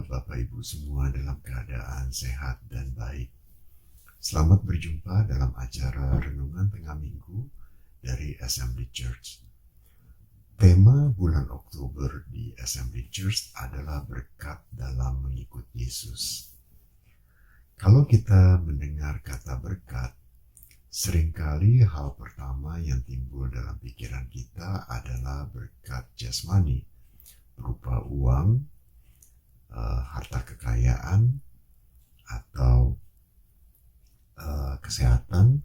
Bapak Ibu semua dalam keadaan sehat dan baik. Selamat berjumpa dalam acara Renungan Tengah Minggu dari Assembly Church. Tema bulan Oktober di Assembly Church adalah berkat dalam mengikut Yesus. Kalau kita mendengar kata berkat, seringkali hal pertama yang timbul dalam pikiran kita adalah berkat jasmani, berupa uang, harta kekayaan, atau kesehatan,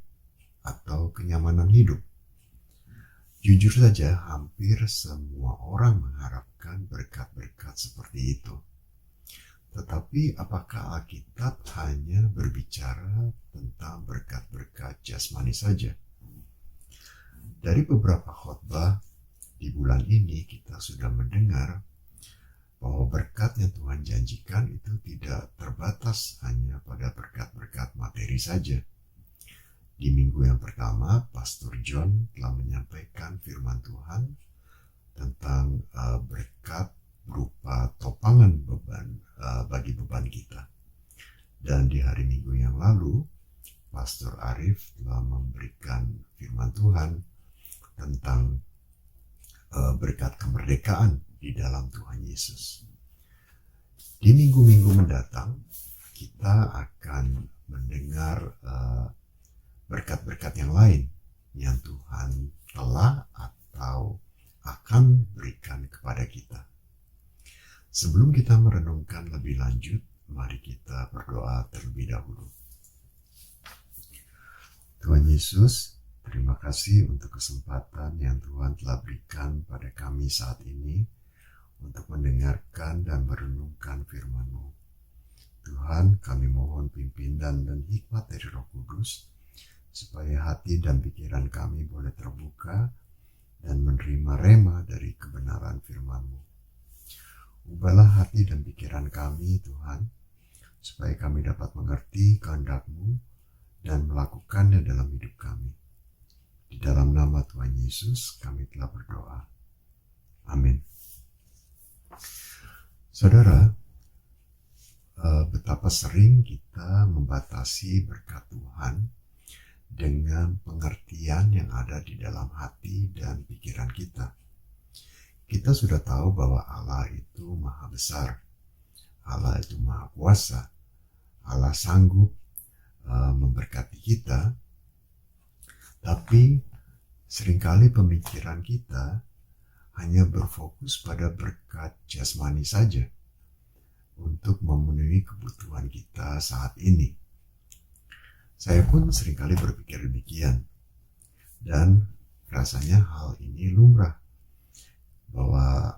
atau kenyamanan hidup. Jujur saja, hampir semua orang mengharapkan berkat-berkat seperti itu. Tetapi apakah Alkitab hanya berbicara tentang berkat-berkat jasmani saja? Dari beberapa khotbah di bulan ini kita sudah mendengar bahwa berkat yang Tuhan janjikan itu tidak terbatas hanya pada berkat-berkat materi saja. Di minggu yang pertama, Pastor John telah menyampaikan firman Tuhan tentang berkat berupa topangan beban bagi beban kita. Dan di hari Minggu yang lalu, Pastor Arif telah memberikan firman Tuhan tentang berkat kemerdekaan di dalam Tuhan Yesus. Di minggu-minggu mendatang, kita akan mendengar berkat-berkat yang lain yang Tuhan telah atau akan berikan kepada kita. Sebelum kita merenungkan lebih lanjut, mari kita berdoa terlebih dahulu. Tuhan Yesus, terima kasih untuk kesempatan yang Tuhan telah berikan pada kami saat ini untuk mendengarkan dan merenungkan firman-Mu. Tuhan, kami mohon pimpinan dan hikmat dari Roh Kudus, supaya hati dan pikiran kami boleh terbuka dan menerima rema dari kebenaran firman-Mu. Ubahlah hati dan pikiran kami, Tuhan, supaya kami dapat mengerti kehendak-Mu dan melakukannya dalam hidup kami. Di dalam nama Tuhan Yesus kami telah berdoa. Amin. Saudara, betapa sering kita membatasi berkat Tuhan dengan pengertian yang ada di dalam hati dan pikiran kita. Kita sudah tahu bahwa Allah itu maha besar, Allah itu maha kuasa, Allah sanggup memberkati kita, tapi seringkali pemikiran kita hanya berfokus pada berkat jasmani saja untuk memenuhi kebutuhan kita saat ini. Saya pun seringkali berpikir demikian, dan rasanya hal ini lumrah, bahwa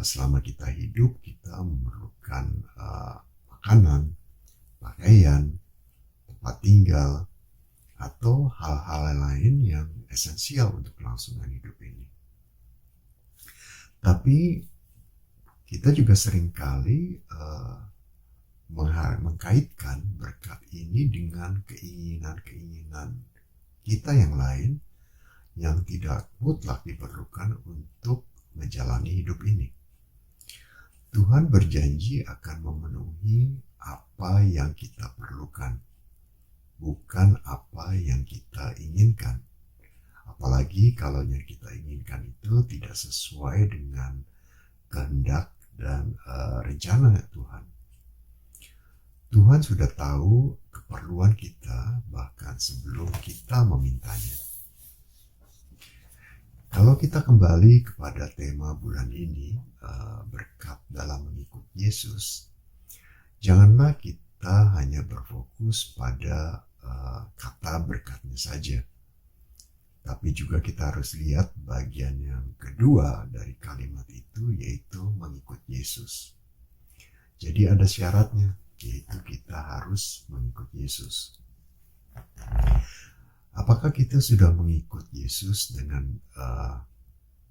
selama kita hidup kita memerlukan makanan, pakaian, tempat tinggal, atau hal-hal lain yang esensial untuk kelangsungan hidup ini. Tapi kita juga seringkali mengkaitkan berkat ini dengan keinginan-keinginan kita yang lain yang tidak mutlak diperlukan untuk menjalani hidup ini. Tuhan berjanji akan memenuhi apa yang kita perlukan, bukan apa yang kita inginkan. Apalagi kalau yang kita inginkan itu tidak sesuai dengan kehendak dan rencana Tuhan. Tuhan sudah tahu keperluan kita bahkan sebelum kita memintanya. Kalau kita kembali kepada tema bulan ini, berkat dalam mengikut Yesus, janganlah kita hanya berfokus pada kata berkatnya saja. Tapi juga kita harus lihat bagian yang kedua dari kalimat itu, yaitu mengikut Yesus. Jadi ada syaratnya, yaitu kita harus mengikut Yesus. Apakah kita sudah mengikut Yesus dengan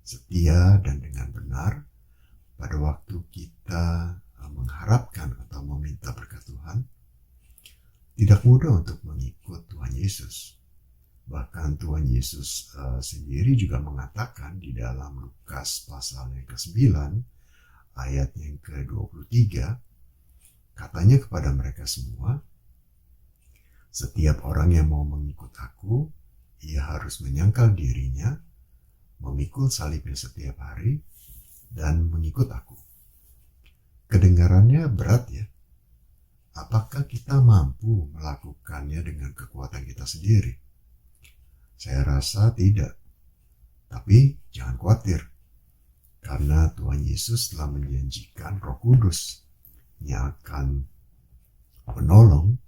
setia dan dengan benar pada waktu kita mengharapkan atau meminta berkat Tuhan? Tidak mudah untuk mengikut Tuhan Yesus. Bahkan Tuhan Yesus sendiri juga mengatakan di dalam Lukas pasal yang ke-9 ayat yang ke-23, Katanya kepada mereka semua, setiap orang yang mau mengikut aku, ia harus menyangkal dirinya, memikul salibnya setiap hari, dan mengikut aku. Kedengarannya berat ya. Apakah kita mampu melakukannya dengan kekuatan kita sendiri? Saya rasa tidak. Tapi jangan khawatir, karena Tuhan Yesus telah menjanjikan Roh Kudus yang akan menolong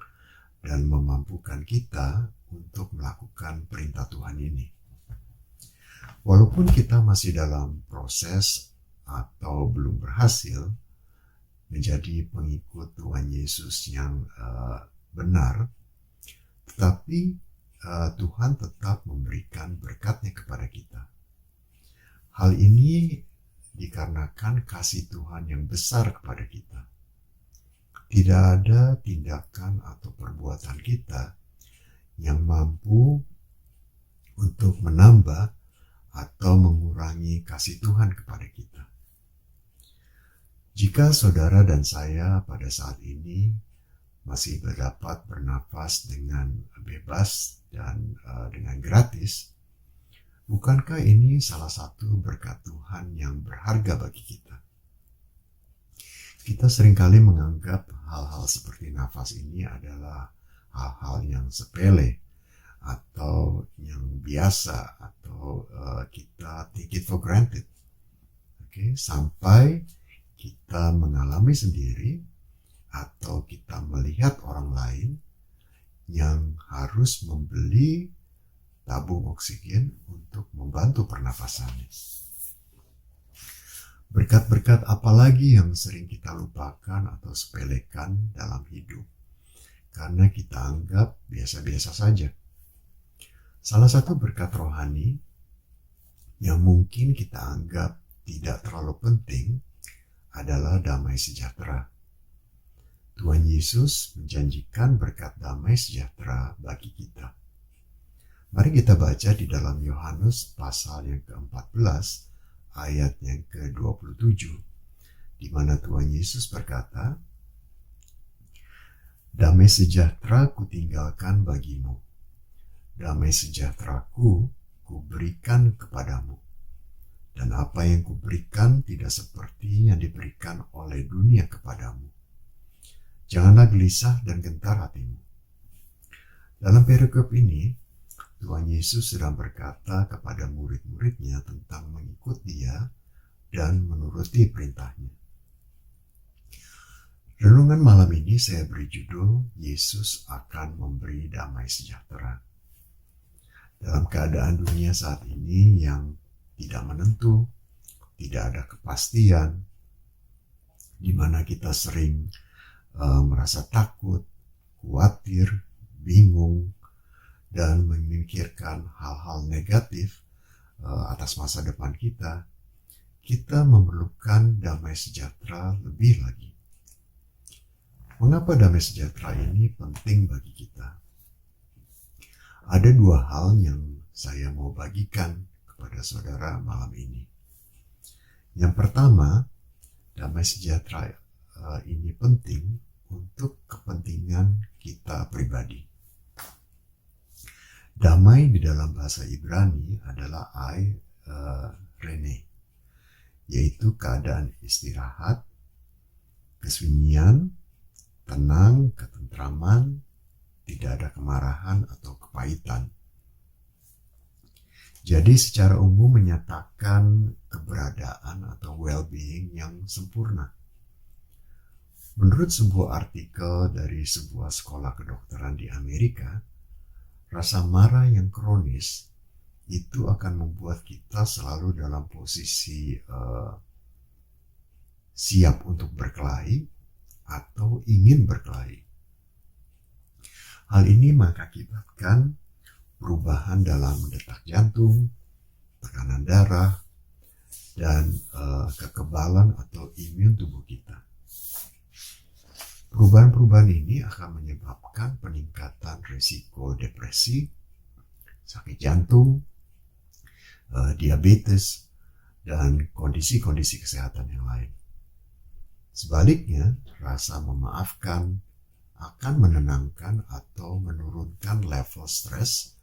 dan memampukan kita untuk melakukan perintah Tuhan ini. Walaupun kita masih dalam proses atau belum berhasil menjadi pengikut Tuhan Yesus yang benar, tetapi Tuhan tetap memberikan berkat-Nya kepada kita. Hal ini dikarenakan kasih Tuhan yang besar kepada kita. Tidak ada tindakan atau perbuatan kita yang mampu untuk menambah atau mengurangi kasih Tuhan kepada kita. Jika saudara dan saya pada saat ini masih dapat bernafas dengan bebas dan dengan gratis, bukankah ini salah satu berkat Tuhan yang berharga bagi kita? Kita seringkali menganggap hal-hal seperti nafas ini adalah hal-hal yang sepele atau yang biasa, atau kita take it for granted. Sampai kita mengalami sendiri atau kita melihat orang lain yang harus membeli tabung oksigen untuk membantu pernafasannya. Berkat-berkat apalagi yang sering kita lupakan atau sepelekan dalam hidup karena kita anggap biasa-biasa saja. Salah satu berkat rohani yang mungkin kita anggap tidak terlalu penting adalah damai sejahtera. Tuhan Yesus menjanjikan berkat damai sejahtera bagi kita. Mari kita baca di dalam Yohanes pasal yang ke-14 ayat yang ke-27, di mana Tuhan Yesus berkata, "Damai sejahtera kutinggalkan bagimu, damai sejahteraku kuberikan kepadamu. Dan apa yang kuberikan tidak seperti yang diberikan oleh dunia kepadamu. Janganlah gelisah dan gentar hatimu." Dalam perikop ini, Tuhan Yesus sedang berkata kepada murid-muridnya tentang mengikut Dia dan menuruti perintahnya. Renungan malam ini saya beri judul, Yesus akan memberi damai sejahtera. Dalam keadaan dunia saat ini yang tidak menentu, tidak ada kepastian, di mana kita sering merasa takut, khawatir, bingung, dan memikirkan hal-hal negatif atas masa depan kita, kita memerlukan damai sejahtera lebih lagi. Mengapa damai sejahtera ini penting bagi kita? Ada dua hal yang saya mau bagikan kepada saudara malam ini. Yang pertama, damai sejahtera ini penting untuk kepentingan kita pribadi. Damai di dalam bahasa Ibrani adalah rene, yaitu keadaan istirahat, kesunyian, tenang, ketentraman, tidak ada kemarahan atau kepahitan. Jadi secara umum menyatakan keberadaan atau well-being yang sempurna. Menurut sebuah artikel dari sebuah sekolah kedokteran di Amerika, rasa marah yang kronis itu akan membuat kita selalu dalam posisi siap untuk berkelahi atau ingin berkelahi. Hal ini mengakibatkan perubahan dalam detak jantung, tekanan darah, dan kekebalan atau imun tubuh kita. Perubahan-perubahan ini akan menyebabkan peningkatan risiko depresi, sakit jantung, diabetes, dan kondisi-kondisi kesehatan yang lain. Sebaliknya, rasa memaafkan akan menenangkan atau menurunkan level stres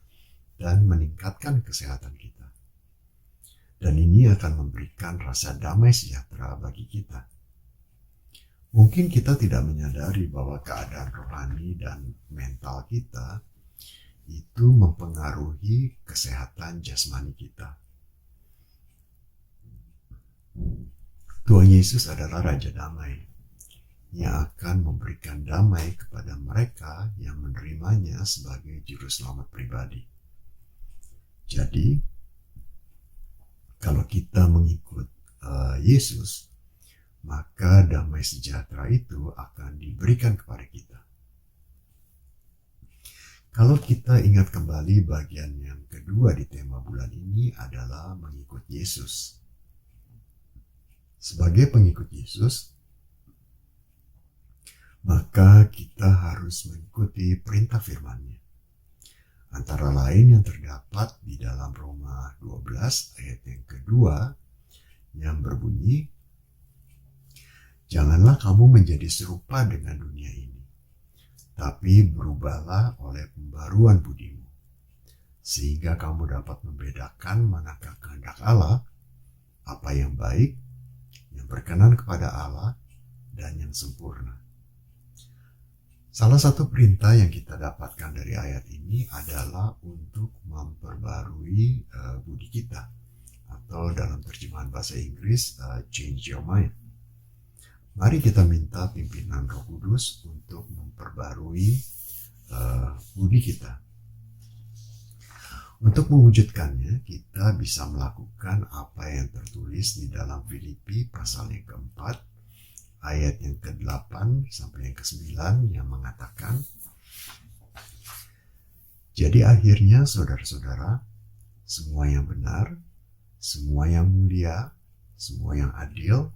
dan meningkatkan kesehatan kita. Dan ini akan memberikan rasa damai sejahtera bagi kita. Mungkin kita tidak menyadari bahwa keadaan rohani dan mental kita itu mempengaruhi kesehatan jasmani kita. Tuhan Yesus adalah Raja Damai yang akan memberikan damai kepada mereka yang menerimanya sebagai juru selamat pribadi. Jadi, kalau kita mengikut Yesus, maka damai sejahtera itu akan diberikan kepada kita. Kalau kita ingat kembali, bagian yang kedua di tema bulan ini adalah mengikut Yesus. Sebagai pengikut Yesus, maka kita harus mengikuti perintah firman-Nya. Antara lain yang terdapat di dalam Roma 12 ayat yang kedua yang berbunyi, "Janganlah kamu menjadi serupa dengan dunia ini, tapi berubahlah oleh pembaruan budimu, sehingga kamu dapat membedakan manakah kehendak Allah, apa yang baik, yang berkenan kepada Allah, dan yang sempurna." Salah satu perintah yang kita dapatkan dari ayat ini adalah untuk memperbarui budi kita, atau dalam terjemahan bahasa Inggris, change your mind. Mari kita minta pimpinan Roh Kudus untuk memperbarui budi kita. Untuk mewujudkannya, kita bisa melakukan apa yang tertulis di dalam Filipi pasal yang keempat, ayat yang ke-8 sampai yang ke-9 yang mengatakan, "Jadi akhirnya saudara-saudara, semua yang benar, semua yang mulia, semua yang adil,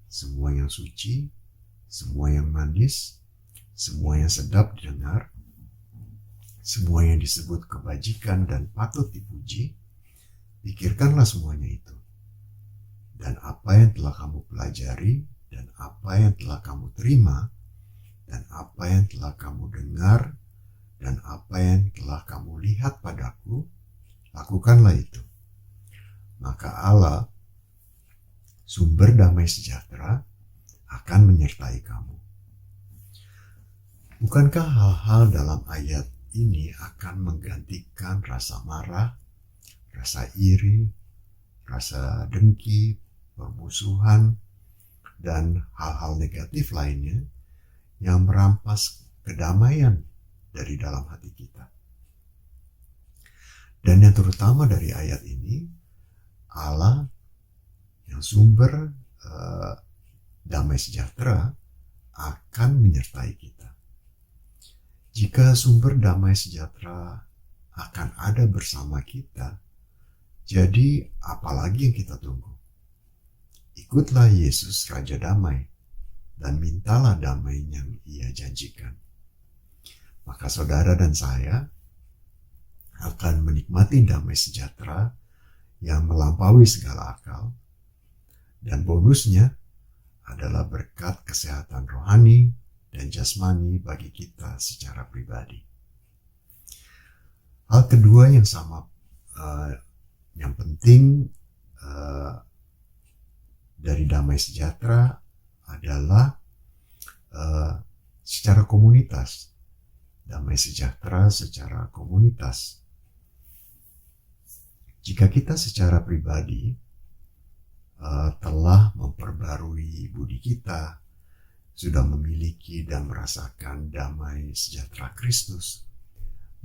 semua yang suci, semua yang manis, semua yang sedap didengar, semua yang disebut kebajikan dan patut dipuji, pikirkanlah semuanya itu. Dan apa yang telah kamu pelajari, dan apa yang telah kamu terima, dan apa yang telah kamu dengar, dan apa yang telah kamu lihat padaku, lakukanlah itu. Maka Allah, sumber damai sejahtera, akan menyertai kamu." Bukankah hal-hal dalam ayat ini akan menggantikan rasa marah, rasa iri, rasa dengki, permusuhan, dan hal-hal negatif lainnya yang merampas kedamaian dari dalam hati kita? Dan yang terutama dari ayat ini, Allah yang sumber damai sejahtera akan menyertai kita. Jika sumber damai sejahtera akan ada bersama kita, jadi apalagi yang kita tunggu? Ikutlah Yesus Raja Damai dan mintalah damai yang Ia janjikan. Maka saudara dan saya akan menikmati damai sejahtera yang melampaui segala akal, dan bonusnya adalah berkat kesehatan rohani dan jasmani bagi kita secara pribadi. Hal kedua yang yang penting dari damai sejahtera adalah secara komunitas. Damai sejahtera secara komunitas. Jika kita secara pribadi telah memperbarui budi kita, sudah memiliki dan merasakan damai sejahtera Kristus,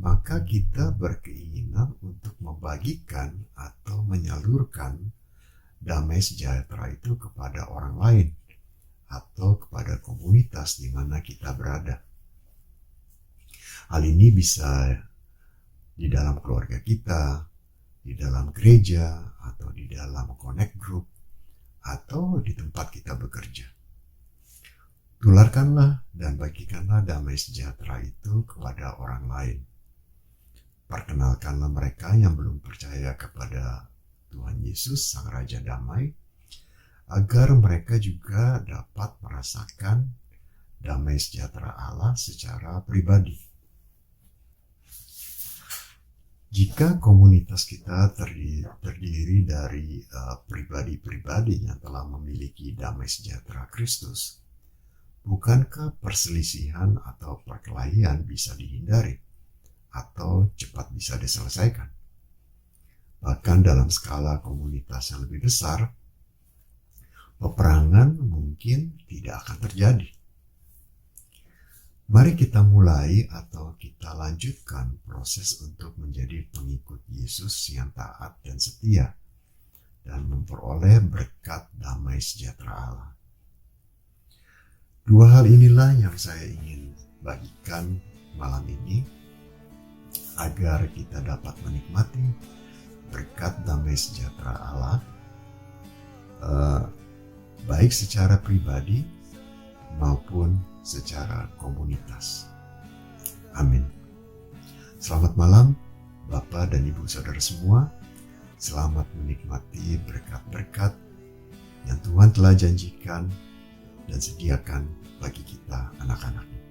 maka kita berkeinginan untuk membagikan atau menyalurkan damai sejahtera itu kepada orang lain atau kepada komunitas di mana kita berada. Hal ini bisa di dalam keluarga kita, di dalam gereja, atau di dalam connect group, atau di tempat kita bekerja. Tularkanlah dan bagikanlah damai sejahtera itu kepada orang lain. Perkenalkanlah mereka yang belum percaya kepada Tuhan Yesus, Sang Raja Damai, agar mereka juga dapat merasakan damai sejahtera Allah secara pribadi. Jika komunitas kita terdiri dari pribadi-pribadi yang telah memiliki damai sejahtera Kristus, bukankah perselisihan atau perkelahian bisa dihindari atau cepat bisa diselesaikan? Bahkan dalam skala komunitas yang lebih besar, peperangan mungkin tidak akan terjadi. Mari kita mulai atau kita lanjutkan proses untuk menjadi pengikut Yesus yang taat dan setia dan memperoleh berkat damai sejahtera Allah. Dua hal inilah yang saya ingin bagikan malam ini agar kita dapat menikmati berkat damai sejahtera Allah baik secara pribadi maupun secara komunitas. Amin. Selamat malam Bapak dan Ibu Saudara semua. Selamat menikmati berkat-berkat yang Tuhan telah janjikan dan sediakan bagi kita anak-anaknya.